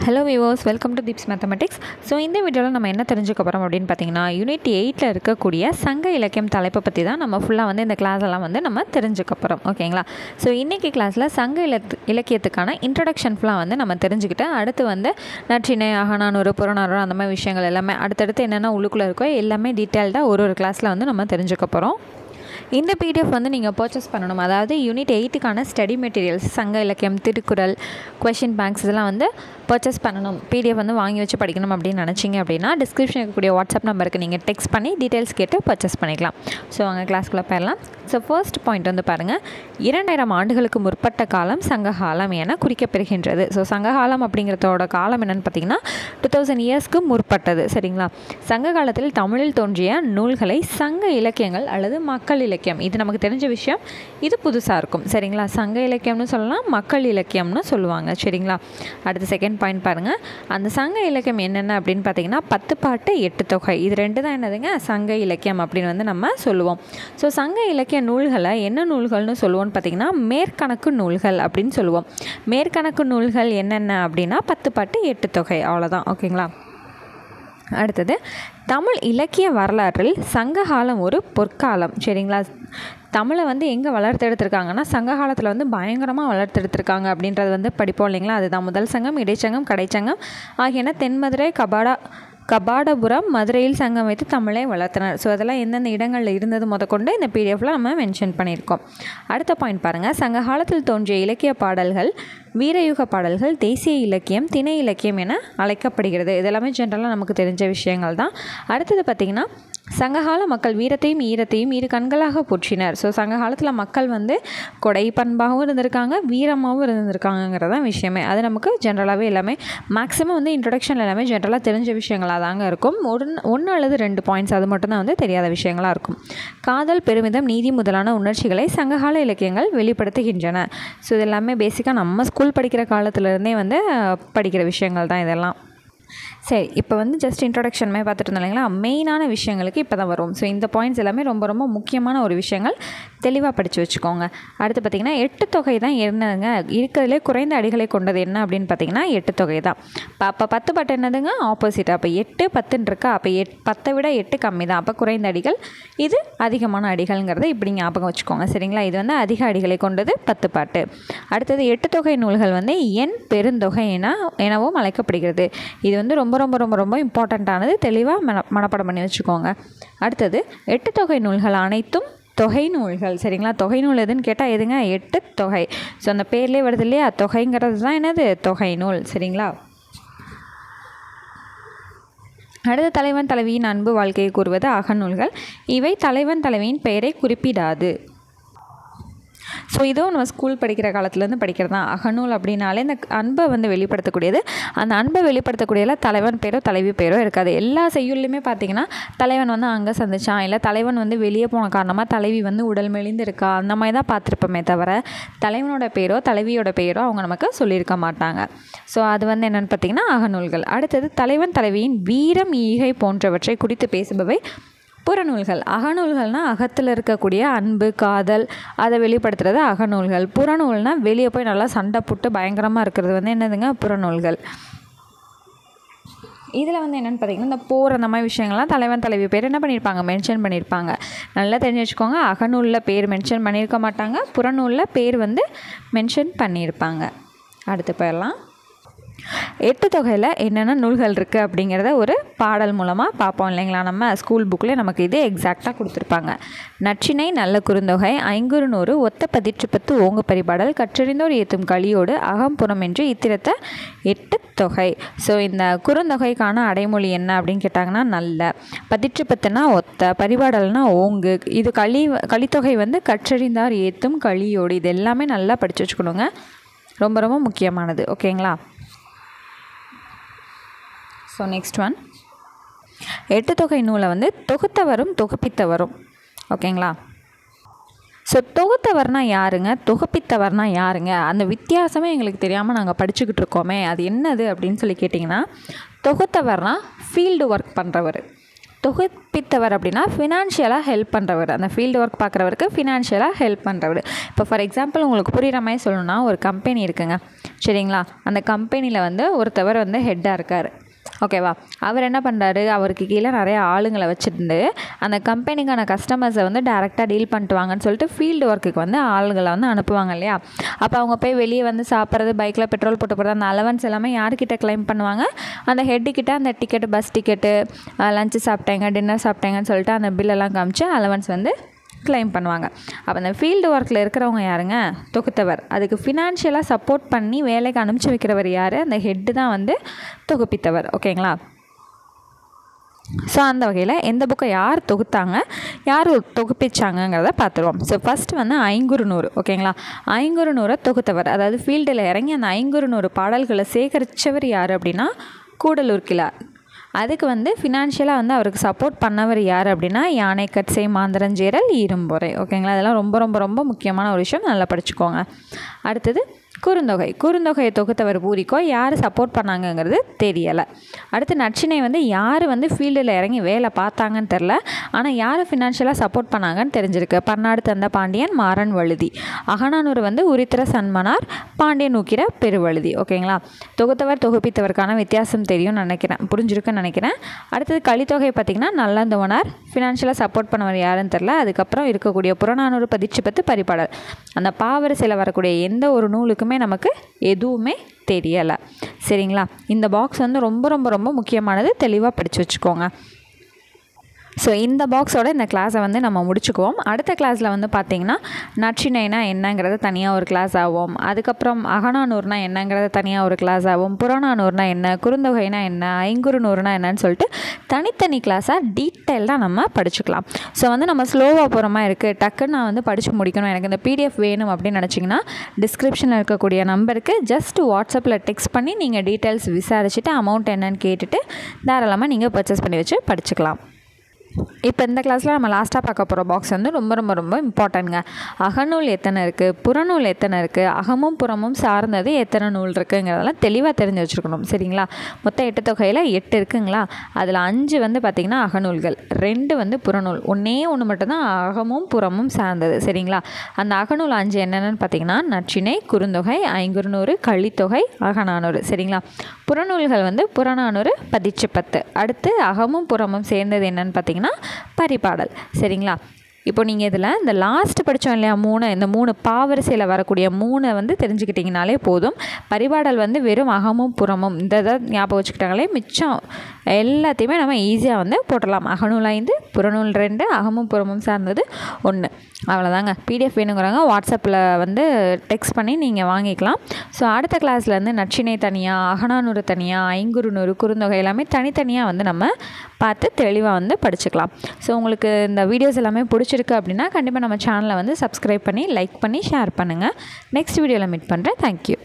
Hello viewers, welcome to Deep's mathematics. So இந்த வீடியோவில் நம்ம என்ன தெரிஞ்சுக்க போகிறோம் அப்படின்னு பார்த்தீங்கன்னா, யூனிட் 8ல் இருக்கக்கூடிய சங்க இலக்கியம் தலைப்பை பற்றி தான் நம்ம ஃபுல்லாக இந்த கிளாஸ் எல்லாம் நம்ம தெரிஞ்சுக்க போகிறோம். ஓகேங்களா? ஸோ இன்றைக்கி கிளாஸில் சங்க இலக்கியத்துக்கான இன்ட்ரடக்ஷன் ஃபுல்லாக நம்ம தெரிஞ்சுக்கிட்டு அடுத்து நற்றிணை, அகநானூறு, புறநானூறு அந்த மாதிரி விஷயங்கள் எல்லாமே அடுத்தடுத்து என்னென்ன உள்ளுக்குள்ளே இருக்கோ எல்லாமே டீட்டெயில்டாக ஒரு கிளாஸில் நம்ம தெரிஞ்சுக்க போகிறோம். இந்த பிடிஎஃப் நீங்கள் பர்ச்சேஸ் பண்ணணும். அதாவது யூனிட் 8க்கான ஸ்டடி மெட்டீரியல்ஸ், சங்க இலக்கியம், திருக்குறள், கொஷின் பேங்க்ஸ் இதெல்லாம் பர்ச்சேஸ் பண்ணணும், பிடிஎஃப் வாங்கி வச்சு படிக்கணும் அப்படின்னு நினச்சிங்க அப்படின்னா டிஸ்கிரிப்ஷன் இருக்கக்கூடிய வாட்ஸ்அப் நம்பருக்கு நீங்கள் டெக்ஸ்ட் பண்ணி டீட்டெயில்ஸ் கேட்டு பர்ச்சேஸ் பண்ணிக்கலாம். ஸோ அங்கே கிளாஸ்க்குள்ளே போயிடலாம். ஸோ ஃபர்ஸ்ட் பாயிண்ட் பாருங்கள், 2000 ஆண்டுகளுக்கு முற்பட்ட காலம் சங்ககாலம் என குறிக்கப்பெறுகின்றது. ஸோ சங்ககாலம் அப்படிங்கிறதோட காலம் என்னென்னு பார்த்தீங்கன்னா 2000 இயர்ஸ்க்கு முற்பட்டது. சரிங்களா? சங்க காலத்தில் தமிழில் தோன்றிய நூல்களை சங்க இலக்கியங்கள் அல்லது மக்கள் இலக்கியம், இது நமக்கு தெரிஞ்ச விஷயம், இது புதுசாக இருக்கும். சரிங்களா? சங்க இலக்கியம்னு சொல்லலாம், மக்கள் இலக்கியம்னு சொல்லுவாங்க. சரிங்களா? அடுத்த செகண்ட் பாயிண்ட் பாருங்கள், அந்த சங்க இலக்கியம் என்னென்ன அப்படின்னு பார்த்தீங்கன்னா 10 பாட்டு 8 தொகை, இது ரெண்டு தான் என்னதுங்க சங்க இலக்கியம் அப்படின்னு நம்ம சொல்லுவோம். ஸோ சங்க இலக்கிய நூல்களை என்ன நூல்கள்னு சொல்லுவோம்னு பார்த்தீங்கன்னா மேற்கணக்கு நூல்கள் அப்படின்னு சொல்லுவோம். மேற்கணக்கு நூல்கள் என்னென்ன அப்படின்னா 10 பாட்டு 8 தொகை, அவ்வளோதான். ஓகேங்களா? அடுத்தது, தமிழ் இலக்கிய வரலாற்றில் சங்ககாலம் ஒரு பொற்காலம். சரிங்களா? தமிழை எங்கே வளர்த்தெடுத்திருக்காங்கன்னா சங்க காலத்தில் பயங்கரமாக வளர்த்தெடுத்திருக்காங்க அப்படின்றது படிப்போம் இல்லைங்களா? அதுதான் முதல் சங்கம், இடைச்சங்கம், கடைச்சங்கம் ஆகியன தென்மதுரை, கபாடபுரம், மதுரையில் சங்கம் வைத்து தமிழை வளர்த்தனர். ஸோ அதெல்லாம் எந்தெந்த இடங்களில் இருந்தது முதற்கொண்டு இந்த பிடிஎஃப்பில் நம்ம மென்ஷன் பண்ணியிருக்கோம். அடுத்த பாயிண்ட் பாருங்கள், சங்க காலத்தில் தோன்றிய இலக்கிய பாடல்கள் வீரயுக பாடல்கள், தேசிய இலக்கியம், திணை இலக்கியம் என அழைக்கப்படுகிறது. இதெல்லாமே ஜென்ரலாக நமக்கு தெரிஞ்ச விஷயங்கள் தான். அடுத்தது பார்த்திங்கன்னா, சங்ககால மக்கள் வீரத்தையும் ஈரத்தையும் இரு கண்களாக போற்றினர். ஸோ சங்க காலத்தில் மக்கள் கொடை பண்பாகவும் இருந்திருக்காங்க, வீரமாகவும் இருந்திருக்காங்கிறதான் விஷயமே. அது நமக்கு ஜென்ரலாகவே எல்லாமே மேக்ஸிமம் இன்ட்ரடக்ஷன் எல்லாமே ஜென்ரலாக தெரிஞ்ச விஷயங்களாக தாங்க இருக்கும். ஒன்று அல்லது 2 பாயிண்ட்ஸ் அது மட்டும்தான் தெரியாத விஷயங்களாக இருக்கும். காதல், பெருமிதம், நீதி முதலான உணர்ச்சிகளை சங்ககால இலக்கியங்கள் வெளிப்படுத்துகின்றன. ஸோ இது எல்லாமே பேசிக்காக நம்ம ஸ்கூல் படிக்கிற காலத்துலேருந்தே படிக்கிற விஷயங்கள் தான் இதெல்லாம். சரி, இப்போ ஜஸ்ட் இன்ட்ரொடக்ஷன் மாதிரி பார்த்துட்டு இருந்தோம் இல்லைங்களா? மெயினான விஷயங்களுக்கு இப்போ தான் வரும். ஸோ இந்த பாயிண்ட்ஸ் எல்லாமே ரொம்ப ரொம்ப முக்கியமான ஒரு விஷயங்கள், தெளிவாக படித்து வச்சுக்கோங்க. அடுத்து பார்த்திங்கன்னா 8 தொகை தான் என்னதுங்க இருக்கிறதுலே குறைந்த அடிகளை கொண்டது என்ன அப்படின்னு பார்த்தீங்கன்னா 8 தொகை தான். அப்போ 10 பாட்டு என்னதுங்க ஆப்போசிட். அப்போ 8 10 இருக்கா, அப்போ 10 விட 8 கம்மி தான், அப்போ குறைந்த அடிகள், இது அதிகமான அடிகள்ங்கிறத இப்படி ஞாபகம் வச்சுக்கோங்க. சரிங்களா? இது அதிக அடிகளை கொண்டது 10 பாட்டு. அடுத்தது 8 தொகை நூல்கள் எண் பெருந்தொகை எனவும் அழைக்கப்படுகிறது. இது ரொம்ப ரொம்ப ரொம்ப ரொம்ப இம்பார்ட்டண்ட்டானது, தெளிவாக மனப்பாடம் பண்ணி வச்சுக்கோங்க. அடுத்தது 8 தொகை நூல்கள் அனைத்தும் தொகை நூல்கள். சரிங்களா? தொகை நூல் எதுன்னு கேட்டால் எதுங்க 8 தொகை. ஸோ அந்த பேர்லேயே வருது இல்லையா, தொகைங்கிறது தான் என்னது தொகை நூல். சரிங்களா? அடுத்த, தலைவன் தலைவியின் அன்பு வாழ்க்கையை கூறுவது அகநூல்கள். இவை தலைவன் தலைவியின் பெயரை குறிப்பிடாது. ஸோ இதுவும் நம்ம ஸ்கூல் படிக்கிற காலத்துலேருந்து படிக்கிறது தான். அகநூல் அப்படின்னாலே இந்த அன்பை வெளிப்படுத்தக்கூடியது. அந்த அன்பை வெளிப்படுத்தக்கூடியதில் தலைவன் பேரோ தலைவி பேரோ இருக்காது. எல்லா செய்யுள்லையுமே பார்த்திங்கன்னா தலைவன் அங்கே சந்திச்சான், இல்லை தலைவன் வெளியே போன காரணமாக தலைவி உடல் மெலிந்து இருக்கா, அந்த மாதிரி தான் பார்த்துருப்போமே தவிர தலைவனோட பேரோ தலைவியோட பேரோ அவங்க நமக்கு சொல்லியிருக்க மாட்டாங்க. ஸோ அது என்னென்னு பார்த்திங்கன்னா அகநூல்கள். அடுத்தது, தலைவன் தலைவியின் வீரம், ஈகை போன்றவற்றை குறித்து பேசுபவை புறநூல்கள். அகநூல்கள்னால் அகத்தில் இருக்கக்கூடிய அன்பு, காதல், அதை வெளிப்படுத்துறது அகநூல்கள். புறநூல்னால் வெளியே போய் நல்லா சண்டை போட்டு பயங்கரமாக இருக்கிறது என்னதுங்க புறநூல்கள். இதில் என்னென்னு பார்த்தீங்கன்னா இந்த போர் அந்த மாதிரி விஷயங்கள்லாம் தலைவன் தலைவி பேர் என்ன பண்ணியிருப்பாங்க, மென்ஷன் பண்ணியிருப்பாங்க. நல்லா தெரிஞ்சு வச்சுக்கோங்க. அகநூலில் பேர் மென்ஷன் பண்ணியிருக்க மாட்டாங்க, புறநூலில் பேர் மென்ஷன் பண்ணியிருப்பாங்க. அடுத்து போயிடலாம். 8 தொகையில் என்னென்ன நூல்கள் இருக்குது அப்படிங்கிறத ஒரு பாடல் மூலமாக பார்ப்போம் இல்லைங்களா? நம்ம ஸ்கூல் புக்கில் நமக்கு இது எக்ஸாக்டாக கொடுத்துருப்பாங்க. நற்றிணை, நல்ல குறுந்தொகை, ஐங்குறுநூறு, ஒத்த 10 ஓங்கு பரிபாடல், கற்றறிந்தோர் ஏத்தும் களியோடு, அகம்புறம் என்று இத்திரத்த 8 தொகை. ஸோ இந்த குறுந்தொகைக்கான அடைமொழி என்ன அப்படின்னு கேட்டாங்கன்னா நல்ல, 10 ஒத்த, பரிபாடல்னா ஓங்கு, இது கலித்தொகை கற்றறிந்தார் ஏத்தும் களியோடு. இது எல்லாமே நல்லா படித்து வச்சுக்கணுங்க, ரொம்ப ரொம்ப முக்கியமானது. ஓகேங்களா? ஸோ நெக்ஸ்ட் ஒன், 8 தொகை நூலை தொகுத்தவரும் தொகுப்பித்தவரும். ஓகேங்களா? ஸோ தொகுத்தவர்னா யாருங்க, தொகுப்பித்தவர்னா யாருங்க, அந்த வித்தியாசமே எங்களுக்கு தெரியாமல் நாங்கள் படிச்சுக்கிட்டு இருக்கோமே, அது என்னது அப்படின்னு கேட்டிங்கன்னா, தொகுத்தவர்னா ஃபீல்டு ஒர்க் பண்ணுறவர், தொகுப்பித்தவர் அப்படின்னா ஃபினான்ஷியலாக ஹெல்ப் பண்ணுறவர், அந்த ஃபீல்டு ஒர்க் பார்க்குறவருக்கு ஃபினான்ஷியலாக ஹெல்ப் பண்ணுறவர். இப்போ ஃபார் எக்ஸாம்பிள் உங்களுக்கு புரிகிற மாதிரி சொல்லணும்னா, ஒரு கம்பெனி இருக்குங்க சரிங்களா, அந்த கம்பெனியில் வந்து ஒருத்தவர் வந்து ஹெட்டாக இருக்கார் ஓகேவா. அவர் என்ன பண்ணுறாரு, அவருக்கு கீழே நிறைய ஆளுங்களை வச்சுருந்து அந்த கம்பெனிக்கான கஸ்டமர்ஸை வந்து டேரெக்டாக டீல் பண்ணிட்டு வாங்கன்னு சொல்லிட்டு ஃபீல்டு ஒர்க்குக்கு வந்து ஆளுங்களை வந்து அனுப்புவாங்க இல்லையா. அப்போ அவங்க போய் வெளியே வந்து சாப்பிட்றது, பைக்கில் பெட்ரோல் போட்டு போகிறது, அந்த அலவன்ஸ் எல்லாமே யார்கிட்ட கிளைம் பண்ணுவாங்க, அந்த ஹெட்டுக்கிட்ட அந்த டிக்கெட்டு, பஸ் டிக்கெட்டு, லஞ்சு சாப்பிட்டேங்க, டின்னர் சாப்பிட்டேங்கன்னு சொல்லிட்டு அந்த பில்லெல்லாம் காமிச்சு அலவன்ஸ் வந்து கிளைம் பண்ணுவாங்க. அப்போ அந்த ஃபீல்டு ஒர்க்கில் இருக்கிறவங்க யாருங்க, தொகுத்தவர். அதுக்கு ஃபினான்ஷியலாக சப்போர்ட் பண்ணி வேலைக்கு அனுப்பிச்சி வைக்கிறவர் யார், அந்த ஹெட்டு தான் வந்து தொகுப்பித்தவர் ஓகேங்களா. ஸோ அந்த வகையில் எந்த புக்கை யார் தொகுத்தாங்க, யார் தொகுப்பிச்சாங்கங்கிறத பார்த்துருவோம். ஸோ ஃபஸ்ட்டு வந்து ஐங்குறுநூறு ஓகேங்களா. ஐங்குறுநூறை தொகுத்தவர், அதாவது ஃபீல்டில் இறங்கி அந்த ஐங்குறுநூறு பாடல்களை சேகரித்தவர் யார் அப்படின்னா கூடலூர் கிழார். அதுக்கு வந்து ஃபினான்ஷியலாக வந்து அவருக்கு சப்போர்ட் பண்ணவர் யார் அப்படின்னா யானை கட்சை மாந்தரஞ்சேரல் இரும்பொறை ஓகேங்களா. அதெல்லாம் ரொம்ப ரொம்ப ரொம்ப முக்கியமான ஒரு விஷயம், நல்லா படிச்சுக்கோங்க. அடுத்தது குறுந்தொகை. குறுந்தொகையை தொகுத்தவர் பூரிக்கோ, யார் சப்போர்ட் பண்ணாங்கங்கிறது தெரியலை. அடுத்து நச்சினை வந்து யார் வந்து ஃபீல்டில் இறங்கி வேலை பார்த்தாங்கன்னு தெரில, ஆனால் யார் ஃபினான்ஷியலாக சப்போர்ட் பண்ணாங்கன்னு தெரிஞ்சிருக்கு, பன்னாடு தந்த பாண்டியன், மாறன் வழுதி. அகநானூறு வந்து உரித்திர சன்மனார், பாண்டியன் ஊக்கிற பெருவழுதி ஓகேங்களா. தொகுத்தவர் தொகுப்பித்தவருக்கான வித்தியாசம் தெரியும்னு நினைக்கிறேன், புரிஞ்சிருக்குன்னு நினைக்கிறேன். அடுத்தது கலித்தொகை பார்த்திங்கன்னா நல்லந்தவனார், ஃபினான்ஷியலாக சப்போர்ட் பண்ணவர் யாருன்னு தெரில. அதுக்கப்புறம் இருக்கக்கூடிய புறநானூறு, பதிற்றுப்பத்து, பரிபாடல், அந்த பாவரிசையில் வரக்கூடிய எந்த ஒரு நூலுக்குமே நமக்கு எதுவுமே தெரியலை சரிங்களா. இந்த பாக்ஸ் வந்து ரொம்ப ரொம்ப ரொம்ப முக்கியமானது, தெளிவாக படித்து வச்சுக்கோங்க. ஸோ இந்த பாக்ஸோட இந்த கிளாஸை வந்து நம்ம முடிச்சுக்குவோம். அடுத்த கிளாஸில் வந்து பார்த்திங்கன்னா நற்றிணைனா என்னங்கிறத தனியாக ஒரு கிளாஸ் ஆகும், அதுக்கப்புறம் அகநானூறுனா என்னங்கிறத தனியாக ஒரு கிளாஸ் ஆகும், புறநானூறுனா என்ன, குறுந்தொகைனா என்ன, ஐங்குறுநூறுனா என்னன்னு சொல்லிட்டு தனித்தனி கிளாஸாக டீட்டெயிலாக நம்ம படிச்சுக்கலாம். ஸோ வந்து நம்ம ஸ்லோவாக போகிற மாதிரி இருக்குது, டக்குன்னு நான் வந்து படித்து முடிக்கணும், எனக்கு இந்த பிடிஎஃப் வேணும் அப்படின்னு நினச்சிங்கன்னா டிஸ்கிரிப்ஷனில் இருக்கக்கூடிய நம்பருக்கு ஜஸ்ட் வாட்ஸ்அப்பில் டெக்ஸ்ட் பண்ணி நீங்கள் டீட்டெயில்ஸ் விசாரிச்சுட்டு அமௌண்ட் என்னன்னு கேட்டுட்டு தாராளமாக நீங்கள் பர்ச்சேஸ் பண்ணி வச்சு படிச்சுக்கலாம். இப்போ இந்த கிளாஸில் நம்ம லாஸ்ட்டாக பார்க்க போகிற பாக்ஸ் வந்து ரொம்ப ரொம்ப ரொம்ப இம்பார்ட்டன்ட்ங்க. அகநூல் எத்தனை இருக்குது, புறநூல் எத்தனை இருக்குது, அகமும் புறமும் சார்ந்தது எத்தனை நூல் இருக்குங்கிறதெல்லாம் தெளிவாக தெரிஞ்சு வச்சுருக்கணும் சரிங்களா. மொத்தம் 8 தொகையில் 8 இருக்குங்களா, அதில் 5 வந்து பார்த்திங்கன்னா அகநூல்கள், 2 வந்து புறநூல், ஒன்றே ஒன்று மட்டும்தான் அகமும் புறமும் சார்ந்தது சரிங்களா. அந்த அகநூல் 5 என்னென்னு பார்த்திங்கன்னா நற்றிணை, குறுந்தொகை, ஐங்குறுநூறு, கலித்தொகை, அகநானூறு சரிங்களா. புறநூல்கள் வந்து புறநானூறு, பதிற்றுப்பத்து. அடுத்து அகமும் புறமும் சேர்ந்தது என்னென்னு பார்த்திங்கன்னா பரிபாடல் சரிங்களா. இப்போ நீங்கள் இதில் இந்த லாஸ்ட்டு படித்தோம் இல்லையா 3, இந்த 3 பாவரிசையில் வரக்கூடிய 3 வந்து தெரிஞ்சுக்கிட்டிங்கனாலே போதும். பரிபாடல் வந்து வெறும் அகமும் புறமும் இந்த இதை ஞாபகம் வச்சுக்கிட்டாங்களே மிச்சம் எல்லாத்தையுமே நம்ம ஈஸியாக வந்து போட்டலாம். அகநூல் 5, புறநூல் 2, அகமும் புறமும் சார்ந்தது 1, அவ்வளோதாங்க. பிடிஎஃப் வேணுங்கிறாங்க வாட்ஸ்அப்பில் வந்து டெக்ஸ்ட் பண்ணி நீங்கள் வாங்கிக்கலாம். ஸோ அடுத்த கிளாஸில் வந்து நற்றிணை தனியாக, அகநானூறு தனியாக, ஐங்குறுநூறு, குறுந்தொகை எல்லாமே தனித்தனியாக வந்து நம்ம பார்த்து தெளிவாக வந்து படிச்சுக்கலாம். ஸோ உங்களுக்கு இந்த வீடியோஸ் எல்லாமே பிடிச்சிருக்கு அப்படின்னா கண்டிப்பாக நம்ம சேனலை வந்து சப்ஸ்கிரைப் பண்ணி லைக் பண்ணி ஷேர் பண்ணுங்கள். நெக்ஸ்ட் வீடியோவில் மீட் பண்ணுறேன். தேங்க்யூ.